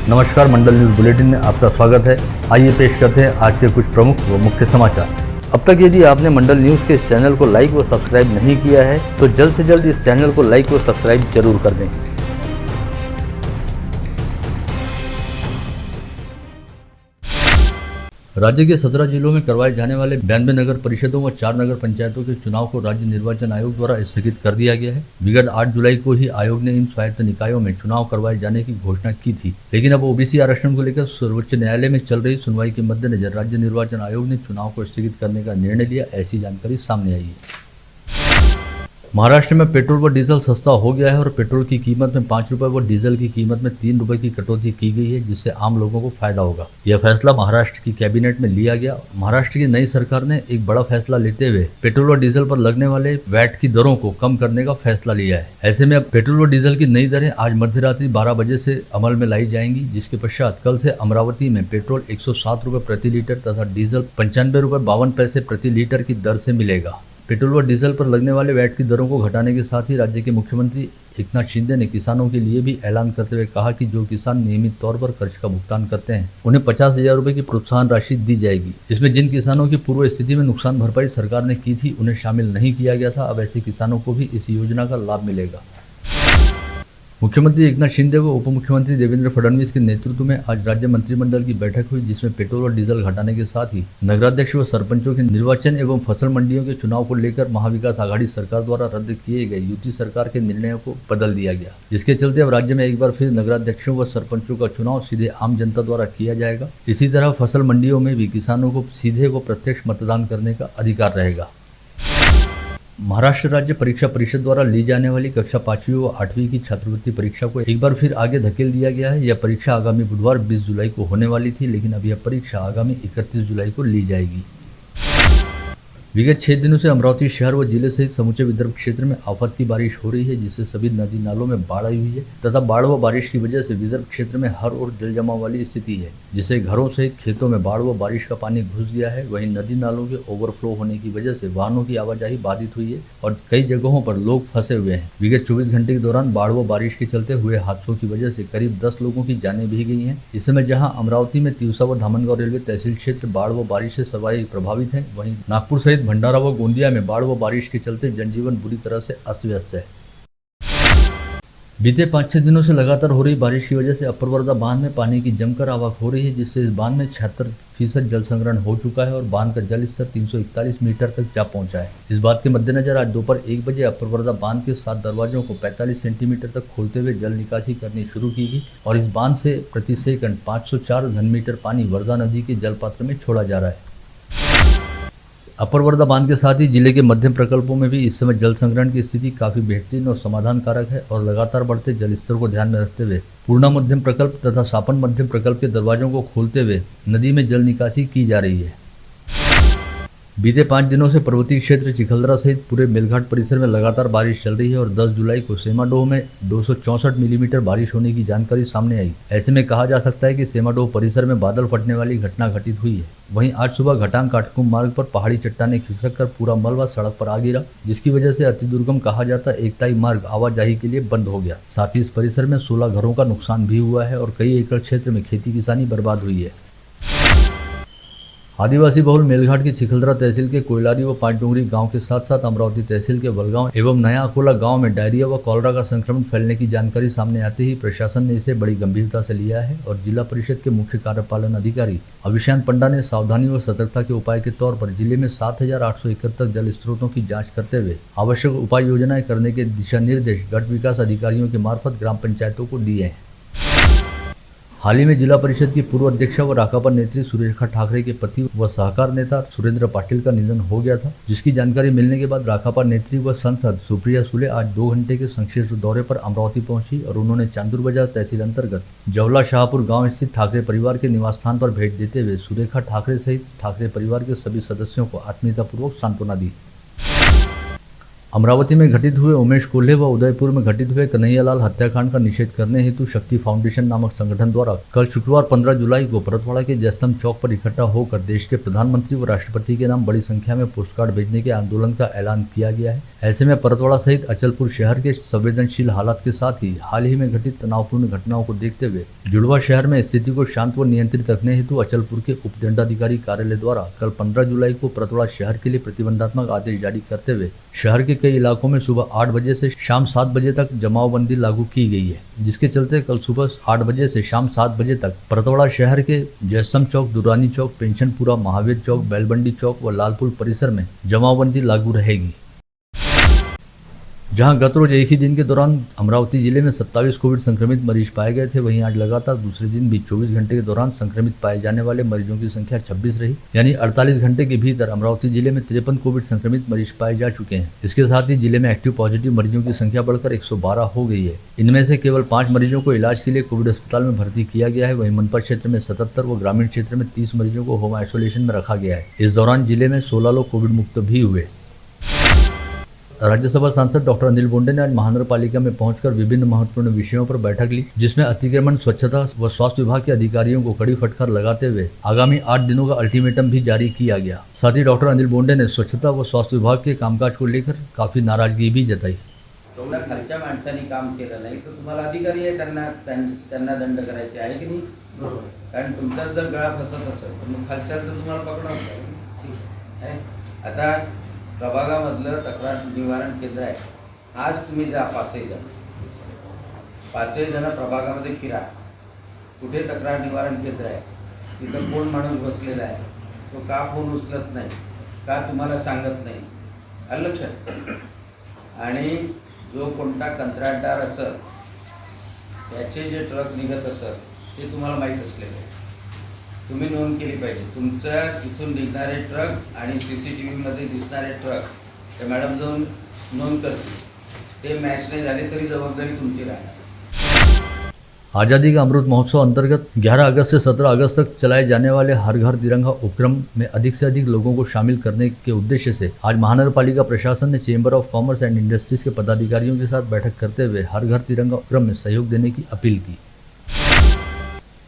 नमस्कार, मंडल news bulletin में आपका स्वागत है। आइए पेश करते हैं आज के कुछ प्रमुख व मुख्य समाचार। अब तक यदि आपने मंडल न्यूज के इस चैनल को लाइक व सब्सक्राइब नहीं किया है तो जल्द से जल्द इस चैनल को लाइक व सब्सक्राइब जरूर कर दें। राज्य के 17 जिलों में करवाए जाने वाले 92 नगर परिषदों व 4 नगर पंचायतों के चुनाव को राज्य निर्वाचन आयोग द्वारा स्थगित कर दिया गया है। विगत 8 जुलाई को ही आयोग ने इन स्वायत्त निकायों में चुनाव करवाए जाने की घोषणा की थी, लेकिन अब ओबीसी आरक्षण को लेकर सर्वोच्च न्यायालय में चल रही सुनवाई के मद्देनजर राज्य निर्वाचन आयोग ने चुनाव को स्थगित करने का निर्णय लिया, ऐसी जानकारी सामने आई है। महाराष्ट्र में पेट्रोल व डीजल सस्ता हो गया है और पेट्रोल की कीमत में 5 रुपए व डीजल की कीमत में 3 रुपए की कटौती की गई है, जिससे आम लोगों को फायदा होगा। यह फैसला महाराष्ट्र की कैबिनेट में लिया गया। महाराष्ट्र की नई सरकार ने एक बड़ा फैसला लेते हुए पेट्रोल व डीजल पर लगने वाले वैट की दरों को कम करने का फैसला लिया है। ऐसे में अब पेट्रोल व डीजल की नई दरें आज मध्यरात्रि 12 बजे से अमल में लाई जाएंगी, जिसके पश्चात कल से अमरावती में पेट्रोल 107 रुपए प्रति लीटर तथा डीजल 95 रुपए 52 पैसे प्रति लीटर की दर से मिलेगा। पेट्रोल व डीजल पर लगने वाले वैट की दरों को घटाने के साथ ही राज्य के मुख्यमंत्री एकनाथ शिंदे ने किसानों के लिए भी ऐलान करते हुए कहा कि जो किसान नियमित तौर पर कर्ज का भुगतान करते हैं उन्हें 50,000 रुपए की प्रोत्साहन राशि दी जाएगी। इसमें जिन किसानों की पूर्व स्थिति में नुकसान भरपाई सरकार ने की थी उन्हें शामिल नहीं किया गया था। अब ऐसे किसानों को भी इस योजना का लाभ मिलेगा। मुख्यमंत्री एकनाथ शिंदे व उप मुख्यमंत्री देवेंद्र फडणवीस के नेतृत्व में आज राज्य मंत्रिमंडल की बैठक हुई, जिसमें पेट्रोल और डीजल घटाने के साथ ही नगराध्यक्ष व सरपंचों के निर्वाचन एवं फसल मंडियों के चुनाव को लेकर महाविकास आघाड़ी सरकार द्वारा रद्द किए गए यूटी सरकार के निर्णयों को बदल दिया गया, जिसके चलते अब राज्य में एक बार फिर नगराध्यक्षों व सरपंचों का चुनाव सीधे आम जनता द्वारा किया जाएगा। इसी तरह फसल मंडियों में भी किसानों को सीधे व प्रत्यक्ष मतदान करने का अधिकार रहेगा। महाराष्ट्र राज्य परीक्षा परिषद द्वारा ली जाने वाली कक्षा 5वीं व 8वीं की छात्रवृत्ति परीक्षा को एक बार फिर आगे धकेल दिया गया है। यह परीक्षा आगामी बुधवार 20 जुलाई को होने वाली थी, लेकिन अब यह परीक्षा आगामी 31 जुलाई को ली जाएगी। विगत 6 दिनों से अमरावती शहर व जिले सहित समूचे विदर्भ क्षेत्र में आफत की बारिश हो रही है, जिससे सभी नदी नालों में बाढ़ आई हुई है तथा बाढ़ व बारिश की वजह से विदर्भ क्षेत्र में हर ओर जल जमाव वाली स्थिति है, जिससे घरों सहित खेतों में बाढ़ व बारिश का पानी घुस गया है। वहीं नदी नालों के ओवरफ्लो होने की वजह से वाहनों की आवाजाही बाधित हुई है और कई जगहों पर लोग फंसे हुए हैं। विगत 24 घंटे के दौरान बाढ़ व बारिश के चलते हुए हादसों की वजह से करीब 10 लोगों की जानें भी गई हैं। इस समय जहां अमरावती में तिवसा व धामनगांव रेलवे तहसील क्षेत्र बाढ़ व बारिश से सर्वाधिक प्रभावित है, वहीं नागपुर सहित भंडारा व गोंदिया में बाढ़ व बारिश के चलते जनजीवन बुरी तरह से अस्त व्यस्त है। बीते 5-6 दिनों से लगातार हो रही बारिश की वजह से अपर वर्धा बांध में पानी की जमकर आवक हो रही है, जिससे इस बांध में 76% जल संग्रहण हो चुका है और बांध का जल स्तर 341 मीटर तक जा पहुंचा है। इस बात के मद्देनजर आज दोपहर 1 बजे अपर वर्धा बांध के 7 दरवाजों को 45 सेंटीमीटर तक खोलते हुए जल निकासी करनी शुरू की गई और इस बांध से प्रति सेकंड 504 घनमीटर पानी वर्धा नदी के जल पात्र में छोड़ा जा रहा है। अपर वर्धा बांध के साथ ही जिले के मध्यम प्रकल्पों में भी इस समय जल संग्रहण की स्थिति काफी बेहतरीन और समाधान कारक है और लगातार बढ़ते जल स्तर को ध्यान में रखते हुए पूर्णा मध्यम प्रकल्प तथा सापन मध्यम प्रकल्प के दरवाजों को खोलते हुए नदी में जल निकासी की जा रही है। बीते 5 दिनों से पर्वतीय क्षेत्र चिखलदरा सहित पूरे मेलघाट परिसर में लगातार बारिश चल रही है और 10 जुलाई को सेमाडोह में 264 मिलीमीटर बारिश होने की जानकारी सामने आई। ऐसे में कहा जा सकता है कि सेमाडोह परिसर में बादल फटने वाली घटना घटित हुई है। वहीं आज सुबह घटांग काटकुम मार्ग पर पहाड़ी चट्टाने खिसक कर पूरा मलबा सड़क पर आ गिरा, जिसकी वजह से अति दुर्गम कहा जाता एकताई मार्ग आवाजाही के लिए बंद हो गया। साथ ही इस परिसर में 16 घरों का नुकसान भी हुआ है और कई एकड़ क्षेत्र में खेती किसानी बर्बाद हुई है। आदिवासी बहुल मेलघाट के चिखलदरा तहसील के कोयलारी व पांचडोंगरी गांव के साथ साथ अमरावती तहसील के वलगांव एवं नया अकोला गांव में डायरिया व कॉलरा का संक्रमण फैलने की जानकारी सामने आते ही प्रशासन ने इसे बड़ी गंभीरता से लिया है और जिला परिषद के मुख्य कार्यपालन अधिकारी अभिशान पंडा ने सावधानी व सतर्कता के उपाय के तौर पर जिले में 7,871 जल स्रोतों की जाँच करते हुए आवश्यक उपाय योजनाएं करने के दिशा निर्देश गट विकास अधिकारियों के मार्फत ग्राम पंचायतों को दिए हैं। हाल ही में जिला परिषद की पूर्व अध्यक्षा व राकापा नेत्री सुरेखा ठाकरे के पति व सहकार नेता सुरेंद्र पाटिल का निधन हो गया था, जिसकी जानकारी मिलने के बाद राकापा नेत्री व सांसद सुप्रिया सुले आज 2 घंटे के संक्षिप्त दौरे पर अमरावती पहुंची और उन्होंने चांदूर बाजार तहसील अंतर्गत जवला शाहपुर गांव स्थित ठाकरे परिवार के निवास स्थान पर भेंट देते हुए सुरेखा ठाकरे सहित ठाकरे परिवार के सभी सदस्यों को आत्मीयतापूर्वक सांत्वना दी। अमरावती में घटित हुए उमेश कोल्हे व उदयपुर में घटित हुए कन्हैयालाल हत्याकांड का निषेध करने हेतु शक्ति फाउंडेशन नामक संगठन द्वारा कल शुक्रवार 15 जुलाई को परतवाड़ा के जयस्तंभ चौक पर इकट्ठा होकर देश के प्रधानमंत्री व राष्ट्रपति के नाम बड़ी संख्या में पोस्टकार्ड भेजने के आंदोलन का ऐलान किया गया है। ऐसे में परतवाड़ा सहित अचलपुर शहर के संवेदनशील हालात के साथ ही हाल ही में घटित तनावपूर्ण घटनाओं को देखते हुए जुड़वा शहर में स्थिति को शांत व नियंत्रित रखने हेतु अचलपुर के उपदंडाधिकारी कार्यालय द्वारा कल 15 जुलाई को परतवाड़ा शहर के लिए प्रतिबंधात्मक आदेश जारी करते हुए शहर के कई इलाकों में सुबह 8 बजे से शाम 7 बजे तक जमावबंदी लागू की गई है, जिसके चलते कल सुबह 8 बजे से शाम 7 बजे तक परतवाड़ा शहर के जयस्तंभ चौक, दुरानी चौक, पेंशनपुरा, महावीर चौक, बैलबंडी चौक व लालपुर परिसर में जमावबंदी लागू रहेगी। जहां गत रोज एक ही दिन के दौरान अमरावती जिले में 27 कोविड संक्रमित मरीज पाए गए थे, वहीं आज लगातार दूसरे दिन भी 24 घंटे के दौरान संक्रमित पाए जाने वाले मरीजों की संख्या 26 रही। यानी 48 घंटे के भीतर अमरावती जिले में 53 कोविड संक्रमित मरीज पाए जा चुके हैं। इसके साथ ही जिले में एक्टिव पॉजिटिव मरीजों की संख्या बढ़कर 112 हो गई है। इनमें से केवल 5 मरीजों को इलाज के लिए कोविड अस्पताल में भर्ती किया गया है। वहीं मनपा क्षेत्र में 77 व ग्रामीण क्षेत्र में 30 मरीजों को होम आइसोलेशन में रखा गया है। इस दौरान जिले में 16 लोग कोविड मुक्त भी हुए। राज्यसभा सांसद डॉक्टर अनिल बोंडे ने आज महानगर पालिका में पहुंचकर विभिन्न महत्वपूर्ण विषयों पर बैठक ली, जिसमें अतिक्रमण, स्वच्छता व स्वास्थ्य विभाग के अधिकारियों को कड़ी फटकार लगाते हुए आगामी 8 दिनों का अल्टीमेटम भी जारी किया गया। साथ ही डॉक्टर अनिल बोंडे ने स्वच्छता व स्वास्थ्य विभाग के कामकाज को लेकर काफी नाराजगी भी जताई। तेवढ्या खालच्या माणसांनी काम केलं नाही तर तुम्हाला अधिकारी आहे त्यांना दंड करायचे आहे की नाही? बरोबर. कारण तुमचा जर गळा फसत असेल तर मग खालच्याचं तुम्हाला पकडणार आहे। आता प्रभागामधलं तक्रार निवारण केंद्र आहे, आज तुम्ही जा 5ही जण प्रभागामध्ये फिरा, कुठे तक्रार निवारण केंद्र आहे, तिथं कोण माणूस बसलेला आहे, तो का फोन उचलत नाही, का तुम्हाला सांगत नाही, आलं लक्षात? आणि जो कोणता कंत्राटदार असेल त्याचे जे ट्रक निघत असेल ते तुम्हाला माहीत असलेले आहे, तुम्ही नोंद केली पाहिजे। तुमच्या इथून निघणारे ट्रक आणि CCTV मध्ये दिसणारे ट्रक ते मॅडम जाऊन नोंद करतील, ते मॅच नाही झाले तरी जबाबदारी तुमची राहणार। आज़ादी का अमृत महोत्सव अंतर्गत 11 अगस्त से 17 अगस्त तक चलाए जाने वाले हर घर तिरंगा उपक्रम में अधिक से अधिक लोगों को शामिल करने के उद्देश्य से आज महानगर पालिका प्रशासन ने chamber of commerce and industries के पदाधिकारियों के साथ बैठक करते हुए हर घर तिरंगा उपक्रम में सहयोग देने की अपील की।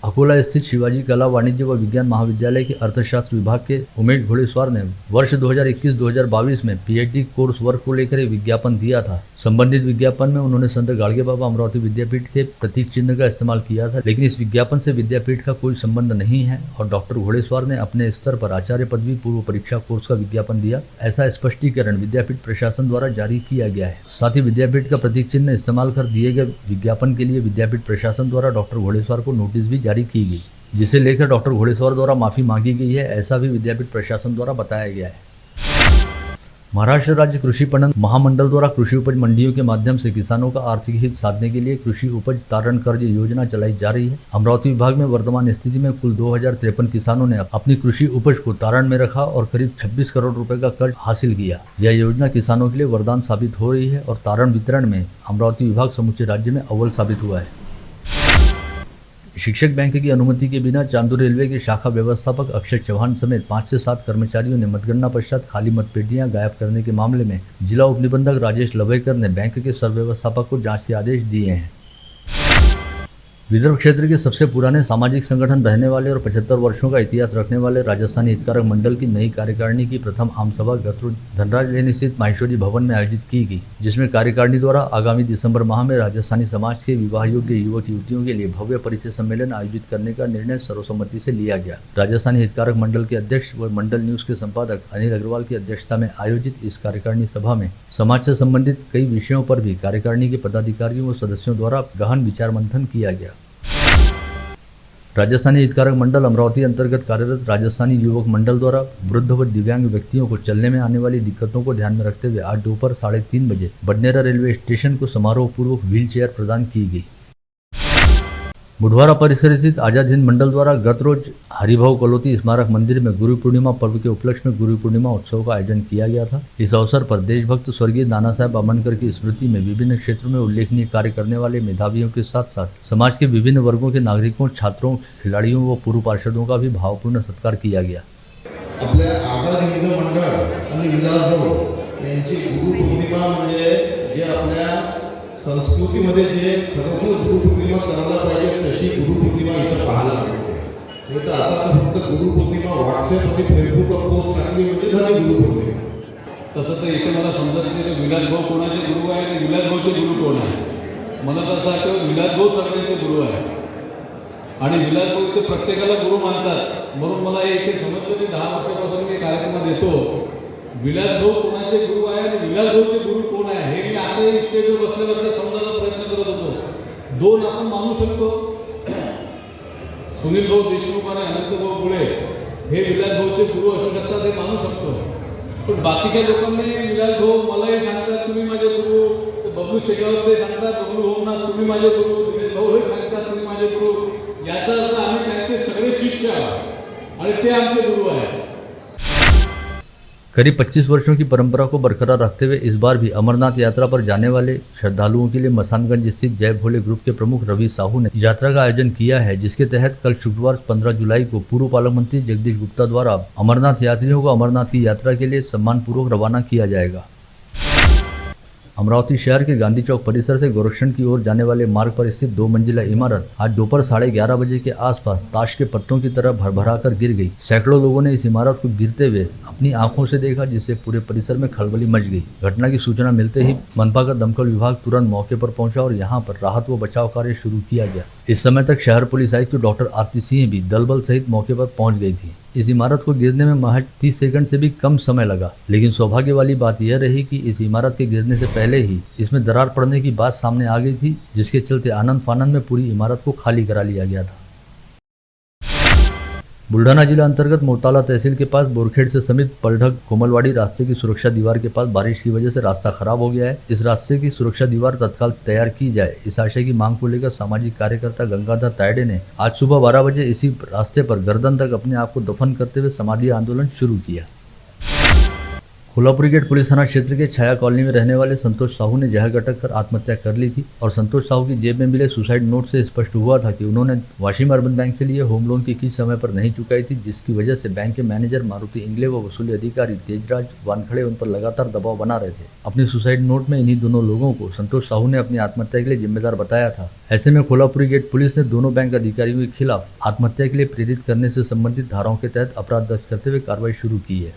अकोला स्थित शिवाजी कला, वाणिज्य व विज्ञान महाविद्यालय के अर्थशास्त्र विभाग के उमेश घोड़ेस्वार ने वर्ष 2021-2022 में PhD कोर्स वर्क को लेकर एक विज्ञापन दिया था। संबंधित विज्ञापन में उन्होंने संत गाड़गे बाबा अमरावती विद्यापीठ के प्रतीक चिन्ह का इस्तेमाल किया था, लेकिन इस विज्ञापन से विद्यापीठ का कोई संबंध नहीं है और डॉक्टर घोड़ेस्वार ने अपने स्तर पर आचार्य पदवी पूर्व परीक्षा कोर्स का विज्ञापन दिया, ऐसा स्पष्टीकरण विद्यापीठ प्रशासन द्वारा जारी किया गया है। साथ ही विद्यापीठ का प्रतीक चिन्ह इस्तेमाल कर दिए गए विज्ञापन के लिए विद्यापीठ प्रशासन द्वारा डॉक्टर घोड़ेस्वार को नोटिस भी जारी की गई, जिसे लेकर डॉक्टर घोड़ेस्वार द्वारा माफी मांगी गई है, ऐसा भी विद्यापीठ प्रशासन द्वारा बताया गया है। महाराष्ट्र राज्य कृषि पणन महामंडल द्वारा कृषि उपज मंडियों के माध्यम से किसानों का आर्थिक हित साधने के लिए कृषि उपज तारण कर्ज योजना चलाई जा रही है। अमरावती विभाग में वर्तमान स्थिति में कुल 2053 किसानों ने अपनी कृषि उपज को तारण में रखा और करीब 26 करोड़ रुपए का कर्ज हासिल किया। यह योजना किसानों के लिए वरदान साबित हो रही है और तारण वितरण में अमरावती विभाग समूचे राज्य में अव्वल साबित हुआ है। शिक्षक बैंक की अनुमति के बिना चांदूर रेलवे के शाखा व्यवस्थापक अक्षय चौहान समेत 5 से 7 कर्मचारियों ने मतगणना पश्चात खाली मतपेटियां गायब करने के मामले में जिला उपनिबंधक राजेश लवेकर ने बैंक के सर व्यवस्थापक को जांच के आदेश दिए हैं। विदर्भ क्षेत्र के सबसे पुराने सामाजिक संगठन रहने वाले और 75 वर्षों का इतिहास रखने वाले राजस्थानी हितकारक मंडल की नई कार्यकारिणी की प्रथम आम सभा गत रोज धनराज लेन स्थित माहेश्वरी भवन में आयोजित की गई, जिसमें कार्यकारिणी द्वारा आगामी दिसंबर माह में राजस्थानी समाज के विवाह योग्य युवक युवतियों के लिए भव्य परिचय सम्मेलन आयोजित करने का निर्णय सर्वसम्मति से लिया गया। राजस्थानी हितकारक मंडल के अध्यक्ष व मंडल न्यूज के संपादक अनिल अग्रवाल की अध्यक्षता में आयोजित इस कार्यकारिणी सभा में समाज से संबंधित कई विषयों पर भी कार्यकारिणी के पदाधिकारियों व सदस्यों द्वारा गहन विचार मंथन किया गया। राजस्थानी हितकारक मंडल अमरावती अंतर्गत कार्यरत राजस्थानी युवक मंडल द्वारा वृद्ध व दिव्यांग व्यक्तियों को चलने में आने वाली दिक्कतों को ध्यान में रखते हुए आज दोपहर 3:30 बजे बडनेरा रेलवे स्टेशन को समारोह पूर्वक व्हील चेयर प्रदान की गई। बुधवारा परिसर स्थित आजाद हिंद मंडल द्वारा गत रोज हरिभाऊ कलोती स्मारक मंदिर में गुरु पूर्णिमा पर्व के उपलक्ष्य में गुरु पूर्णिमा उत्सव का आयोजन किया गया था। इस अवसर पर देशभक्त स्वर्गीय नाना साहेब आमनकर की स्मृति में विभिन्न क्षेत्रों में उल्लेखनीय कार्य करने वाले मेधावियों के साथ साथ समाज के विभिन्न वर्गों के नागरिकों, छात्रों, खिलाड़ियों व पूर्व पार्षदों का भी भावपूर्ण सत्कार किया गया। आपल्या आजाद हिंद मंडळ आणि विलासभाऊ यांची गुरु गुरुपौर्णिमा म्हणजे जे आपल्या संस्कृतीमध्ये जे खरोखर गुरुपौर्णिमा करायला पाहिजे तशी गुरुपौर्णिमा इथं पाहायला मिळते. नाही तर आता फक्त गुरुपौर्णिमा व्हॉट्सअप आणि फेसबुकवर पोस्ट टाकली म्हणजे झाली गुरुपौर्णिमा. तसं तर इथे मला समजत नाही की विलास भाऊ कोणाचे गुरु आहे आणि विलास भाऊचे गुरु कोण आहे. मला तर असं वाटतं विलास भाऊ सगळ्यांचे गुरु आहे आणि विलास भाऊ इथे प्रत्येकाला गुरु मानतात. म्हणून मला इथे समजलं की 10 वर्षापासून मी कार्यक्रमात येतो. विलास भाऊ कोणाचे गुरु आहे आणि विलास भाऊचे गुरु कोण आहे हे मी आता स्टेजवर बसल्यावर समजायचा प्रयत्न करत होतो. 2 आपण मानू शकतो, सुनील भाऊ देशमुख आणि अनंत भाऊ गुळे हे विलास भाऊचे गुरु असू शकतात हे मानू शकतो. पण बाकीच्या लोकांनी विलास भाऊ मलाही सांगतात तुम्ही माझे गुरु, बबलू शेगावत ते सांगतात बबलू भाऊंना तुम्ही माझे गुरु, दिनेश भाऊ हे सांगतात तुम्ही माझे गुरु. याचा अर्थ आम्ही त्यांचे सगळे शिष्य आहोत आणि ते आमचे गुरु आहेत. करीब 25 वर्षों की परंपरा को बरकरार रखते हुए इस बार भी अमरनाथ यात्रा पर जाने वाले श्रद्धालुओं के लिए मसानगंज स्थित जय भोले ग्रुप के प्रमुख रवि साहू ने यात्रा का आयोजन किया है, जिसके तहत कल शुक्रवार 15 जुलाई को पूर्व पालक मंत्री जगदीश गुप्ता द्वारा अमरनाथ यात्रियों को अमरनाथ की यात्रा के लिए सम्मानपूर्वक रवाना किया जाएगा। अमरावती शहर के गांधी चौक परिसर से गोरक्षण की ओर जाने वाले मार्ग पर स्थित 2 मंजिला इमारत आज दोपहर 11:30 बजे के आसपास ताश के पत्तों की तरह भरभरा कर गिर गई। सैकड़ों लोगों ने इस इमारत को गिरते हुए अपनी आंखों से देखा, जिससे पूरे परिसर में खलबली मच गई। घटना की सूचना मिलते ही मनपा का दमकल विभाग तुरंत मौके पर पहुंचा और यहां पर राहत व बचाव कार्य शुरू किया गया। इस समय तक शहर पुलिस आयुक्त डॉक्टर आरती सिंह भी दल बल सहित मौके पर पहुंच गई थी। इस इमारत को गिरने में महज 30 सेकंड से भी कम समय लगा, लेकिन सौभाग्य वाली बात यह रही कि इस इमारत के गिरने से पहले ही इसमें दरार पड़ने की बात सामने आ गई थी, जिसके चलते आनंद फानंद में पूरी इमारत को खाली करा लिया गया था। बुल्ढाना जिला अंतर्गत मोताला तहसील के पास बोरखेड़ से समीप पलढक कोमलवाड़ी रास्ते की सुरक्षा दीवार के पास बारिश की वजह से रास्ता खराब हो गया है। इस रास्ते की सुरक्षा दीवार तत्काल तैयार की जाए, इस आशय की मांग को लेकर सामाजिक कार्यकर्ता गंगाधर तायडे ने आज सुबह 12 बजे इसी रास्ते पर गर्दन तक अपने आप को दफन करते हुए समाधि आंदोलन शुरू किया। कोल्हापुरी गेट पुलिस थाना क्षेत्र के छाया कॉलोनी में रहने वाले संतोष साहू ने जहर गटक कर आत्महत्या कर ली थी और संतोष साहू की जेब में मिले सुसाइड नोट से स्पष्ट हुआ था कि उन्होंने वाशिम अर्बन बैंक से लिए होम लोन की किस्त समय पर नहीं चुकाई थी, जिसकी वजह से बैंक के मैनेजर मारुति इंगले व वसूली अधिकारी तेजराज वानखड़े उन पर लगातार दबाव बना रहे थे। अपनी सुसाइड नोट में इन्हीं दोनों लोगों को संतोष साहू ने अपनी आत्महत्या के लिए जिम्मेदार बताया था। ऐसे में कोल्हापुरी गेट पुलिस ने दोनों बैंक अधिकारियों के खिलाफ आत्महत्या के लिए प्रेरित करने से संबंधित धाराओं के तहत अपराध दर्ज करते हुए कार्रवाई शुरू की है।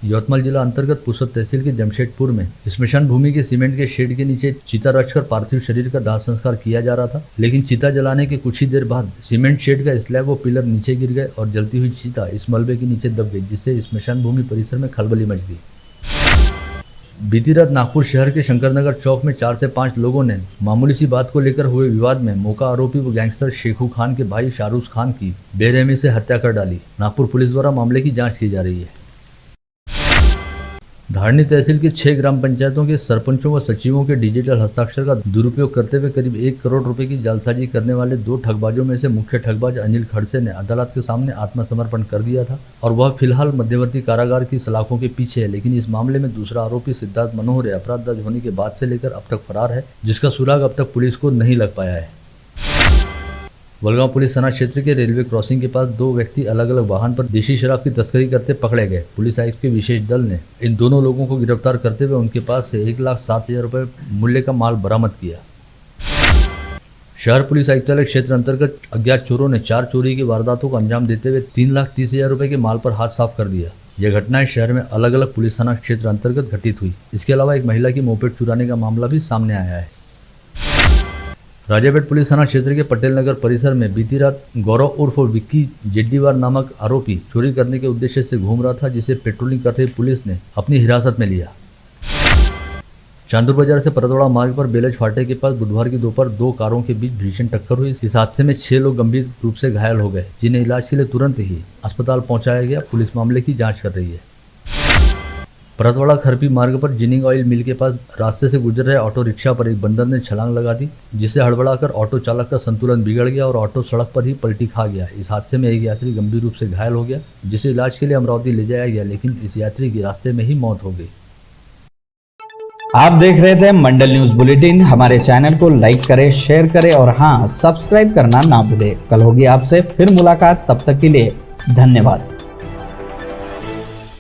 यवतमाल जिला अंतर्गत पुसद तहसील के जमशेदपुर में स्मशान भूमि के सीमेंट के शेड के नीचे चिता रचकर पार्थिव शरीर का दाह संस्कार किया जा रहा था, लेकिन चिता जलाने के कुछ ही देर बाद सीमेंट शेड का स्लैब व पिलर नीचे गिर गए और जलती हुई चिता इस मलबे के नीचे दब गई, जिससे स्मशान भूमि परिसर में खलबली मच गई। बीती रात नागपुर शहर के शंकरनगर चौक में 4 से 5 लोगों ने मामूली सी बात को लेकर हुए विवाद में मौका आरोपी व गैंगस्टर शेखू खान के भाई शाहरुख खान की बेरहमी से हत्या कर डाली। नागपुर पुलिस द्वारा मामले की जाँच की जा रही है। धारनी तहसील के 6 ग्राम पंचायतों के सरपंचों व सचिवों के डिजिटल हस्ताक्षर का दुरुपयोग करते हुए करीब 1 करोड़ रुपए की जालसाजी करने वाले 2 ठगबाजों में से मुख्य ठगबाज अनिल खड़से ने अदालत के सामने आत्मसमर्पण कर दिया था और वह फिलहाल मध्यवर्ती कारागार की सलाखों के पीछे है, लेकिन इस मामले में दूसरा आरोपी सिद्धार्थ मनोहर अपराध दर्ज होने के बाद से लेकर अब तक फरार है, जिसका सुराग अब तक पुलिस को नहीं लग पाया है। वलगांव पुलिस थाना क्षेत्र के रेलवे क्रॉसिंग के पास 2 व्यक्ति अलग अलग वाहन पर देशी शराब की तस्करी करते पकड़े गए। पुलिस आयुक्त के विशेष दल ने इन दोनों लोगों को गिरफ्तार करते हुए उनके पास से 1,07,000 रुपये मूल्य का माल बरामद किया। शहर पुलिस आयुक्तालय क्षेत्र अंतर्गत अज्ञात चोरों ने 4 चोरी की वारदातों को अंजाम देते हुए 3,30,000 रुपये के माल पर हाथ साफ कर दिया। यह घटनाएं शहर में अलग अलग पुलिस थाना क्षेत्र अंतर्गत घटित हुई। इसके अलावा एक महिला की मोपेड चुराने का मामला भी सामने आया है। राजापेट पुलिस थाना क्षेत्र के पटेल नगर परिसर में बीती रात गौरव उर्फ विक्की जेड्डीवार नामक आरोपी चोरी करने के उद्देश्य से घूम रहा था, जिसे पेट्रोलिंग कर रही पुलिस ने अपनी हिरासत में लिया। चांदूर बाजार से परतवाड़ा मार्ग पर बेलज फाटे के पास बुधवार की दोपहर 2 कारों के बीच भीषण टक्कर हुई। इस हादसे में 6 लोग गंभीर रूप से घायल हो गए, जिन्हें इलाज के लिए तुरंत ही अस्पताल पहुंचाया गया। पुलिस मामले की जाँच कर रही है। परतवाड़ा खरपी मार्ग पर जिनिंग ऑयल मिल के पास रास्ते से गुजर रहे ऑटो रिक्शा पर एक बंदर ने छलांग लगा दी, जिससे हड़बड़ाकर ऑटो चालक का संतुलन बिगड़ गया और ऑटो सड़क पर ही पलटी खा गया। इस हादसे में एक यात्री गंभीर रूप से घायल हो गया, जिसे इलाज के लिए अमरावती ले जाया गया, लेकिन इस यात्री की रास्ते में ही मौत हो गई। आप देख रहे थे मंडल न्यूज बुलेटिन। हमारे चैनल को लाइक करें, शेयर करें और हाँ, सब्सक्राइब करना ना भूलें। कल होगी आपसे फिर मुलाकात, तब तक के लिए धन्यवाद।